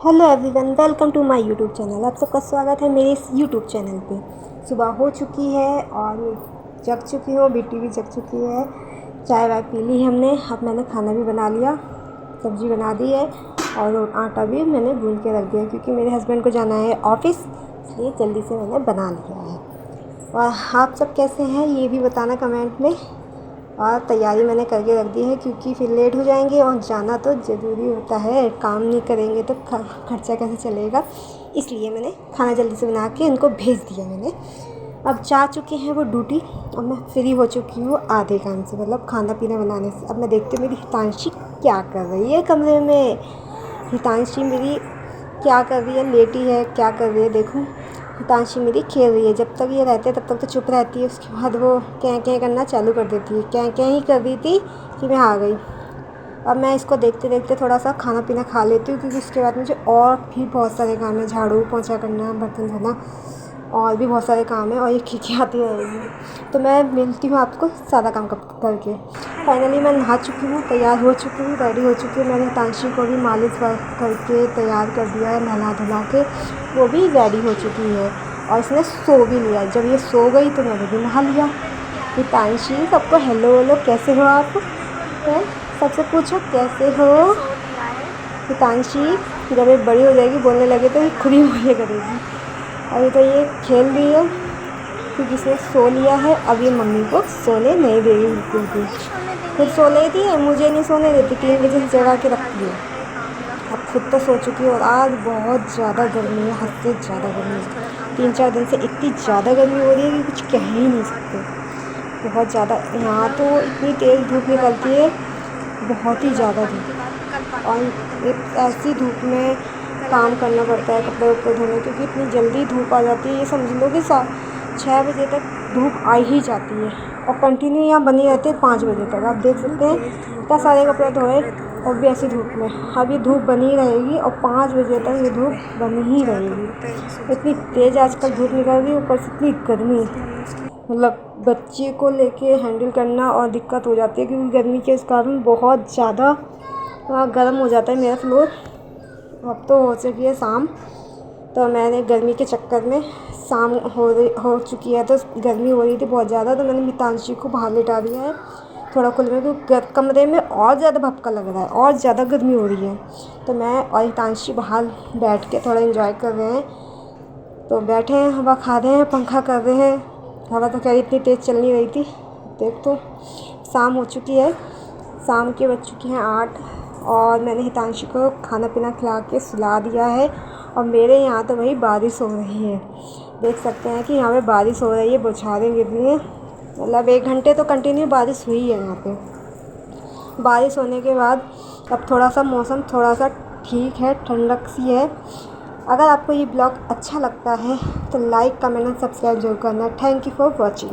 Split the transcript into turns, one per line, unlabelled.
Hello everyone, welcome to my YouTube channel. आप सबका स्वागत है मेरे इस यूट्यूब चैनल पे। सुबह हो चुकी है और जग चुकी हूँ, बेटी भी जग चुकी है। चाय वाय पी ली हमने। अब मैंने खाना भी बना लिया, सब्ज़ी बना दी है और आटा भी मैंने गूँध के रख दिया क्योंकि मेरे हस्बैंड को जाना है ऑफ़िस, इसलिए जल्दी से मैंने बना लिया है। और आप सब कैसे हैं ये भी बताना कमेंट में। और तैयारी मैंने करके रख दी है क्योंकि फिर लेट हो जाएंगे और जाना तो ज़रूरी होता है। काम नहीं करेंगे तो खर्चा कैसे चलेगा, इसलिए मैंने खाना जल्दी से बना के इनको भेज दिया मैंने। अब जा चुके हैं वो ड्यूटी और मैं फ्री हो चुकी हूँ आधे काम से, मतलब खाना पीना बनाने से। अब मैं देखती हूँ मेरी हितांशी क्या कर रही है कमरे में। हितांशी मेरी क्या कर रही है, लेटी है, क्या कर रही है देखो। हितांशी मेरी खेल रही है। जब तक ये रहते हैं तब तक तो चुप रहती है, उसके बाद वो क्या करना चालू कर देती है। क्या ही कर रही थी कि मैं आ गई। अब मैं इसको देखते देखते थोड़ा सा खाना पीना खा लेती हूँ क्योंकि उसके बाद मुझे और भी बहुत सारे काम है। झाड़ू पोंछा करना, बर्तन धोना और भी बहुत सारे काम है और ये खिखियाती रहेगी। तो मैं मिलती हूँ आपको सारा काम करके। फाइनली मैं नहा चुकी हूँ, तैयार हो चुकी हूँ, रेडी हो चुकी हूँ। मैंने हितांशी को भी मालिश करके तैयार कर दिया है, नहला धुला के वो भी रेडी हो चुकी है और इसने सो भी लिया। जब ये सो गई तो मैंने भी नहा लिया। हितांशी सबको हेलो हेलो, कैसे हो आप? है सबसे पूछो कैसे हो। हितांशी जब ये बड़ी हो जाएगी, बोलने लगे तो ये खुद ही बोले करेगी। अभी तो ये खेल रही है क्योंकि इसने सो लिया है। अब ये मम्मी को सोने नहीं देगी बिल्कुल भी। खुद सो लेती है, मुझे नहीं सोने देती, 3 बजे से जगा के रखती है। अब खुद तो सो चुकी है और आज बहुत ज़्यादा गर्मी है, हद से ज़्यादा गर्मी है। 3-4 दिन से इतनी ज़्यादा गर्मी हो रही है कि कुछ कह ही नहीं सकते। बहुत ज़्यादा यहाँ तो इतनी तेज़ धूप निकलती है, बहुत ही ज़्यादा धूप। और एक ऐसी धूप में काम करना पड़ता है, कपड़े उपड़े धोने, क्योंकि इतनी जल्दी धूप आ जाती है। ये समझ लो कि 6 बजे तक धूप आ ही जाती है और कंटिन्यू यहाँ बनी रहती है 5 बजे तक। आप देख सकते हैं इतना सारे कपड़े धोए और भी ऐसी धूप में। अब ये धूप बनी रहेगी और 5 बजे तक ये धूप बनी ही रहेगी। इतनी तेज़ आजकल धूप निकल रही है, ऊपर से इतनी गर्मी, मतलब बच्चे को लेके हैंडल करना और दिक्कत हो जाती है क्योंकि गर्मी के इस कारण बहुत ज़्यादा गर्म हो जाता है मेरा फ्लोर। अब तो हो चुकी है शाम, तो मैंने गर्मी के चक्कर में शाम हो चुकी है तो गर्मी हो रही थी बहुत ज़्यादा, तो मैंने हितांशी को बाहर लेटा दिया है थोड़ा खुले में क्योंकि कमरे में और ज़्यादा भपका लग रहा है और ज़्यादा गर्मी हो रही है। तो मैं और हितांशी बाहर बैठ के थोड़ा एंजॉय कर रहे हैं। तो बैठे हैं, हवा खा रहे हैं, पंखा कर रहे हैं। हवा तो क्या इतनी तेज़ चल नहीं रही थी। देख तो शाम हो चुकी है, शाम के बज चुकी हैं 8 और मैंने हितांशी को खाना पीना खिला के सुला दिया है। और मेरे यहाँ तो वही बारिश हो रही है, देख सकते हैं कि यहाँ पे बारिश हो रही है, बौछारें गिर रही हैं। मतलब 1 घंटे तो कंटिन्यू बारिश हुई है यहाँ पे। बारिश होने के बाद अब थोड़ा सा मौसम थोड़ा सा ठीक है, ठंडक सी है। अगर आपको ये ब्लॉग अच्छा लगता है तो लाइक, कमेंट और सब्सक्राइब जरूर करना। Thank you for watching.